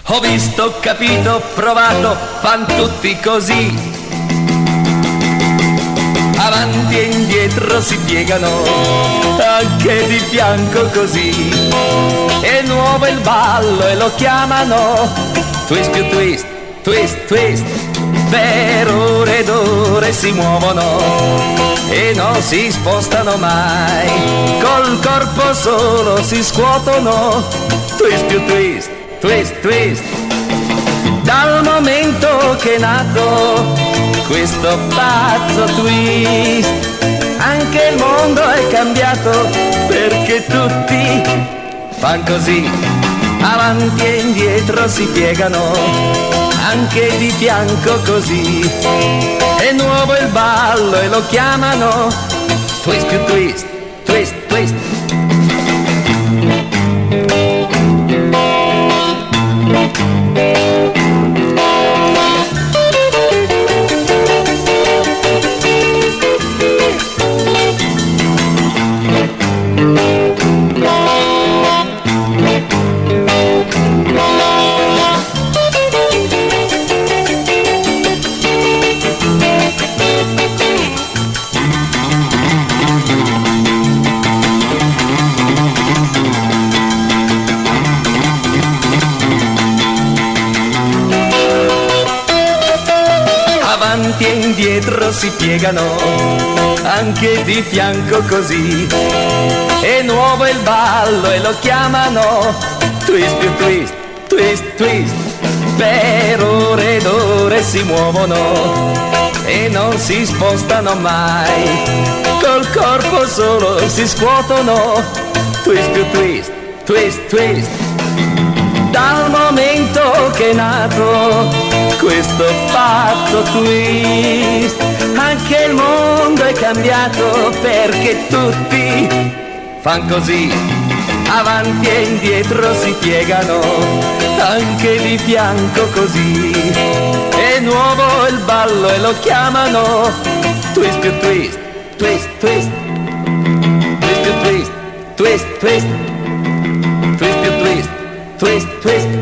Ho visto, ho capito, ho provato, fan tutti così. Avanti e indietro si piegano, anche di fianco così. È nuovo il ballo e lo chiamano twist più twist, twist, twist. Per ore ed ore si muovono e non si spostano mai. Col corpo solo si scuotono, twist più twist, twist, twist. Dal momento che è nato questo pazzo twist, anche il mondo è cambiato perché tutti fan così. Avanti e indietro si piegano, anche di fianco così. È nuovo il ballo e lo chiamano twist più twist, twist, twist. Avanti e indietro si piegano, anche di fianco così. È nuovo il ballo e lo chiamano twist più twist, twist, twist. Per ore ed ore si muovono e non si spostano mai. Col corpo solo si scuotono, twist più twist, twist, twist. Dal momento che è nato questo pazzo twist, anche il mondo è cambiato perché tutti fan così. Avanti e indietro si piegano, anche di fianco così. È nuovo il ballo e lo chiamano twist più twist, twist, twist. Twist più twist, twist, twist. Twist più twist, twist, twist.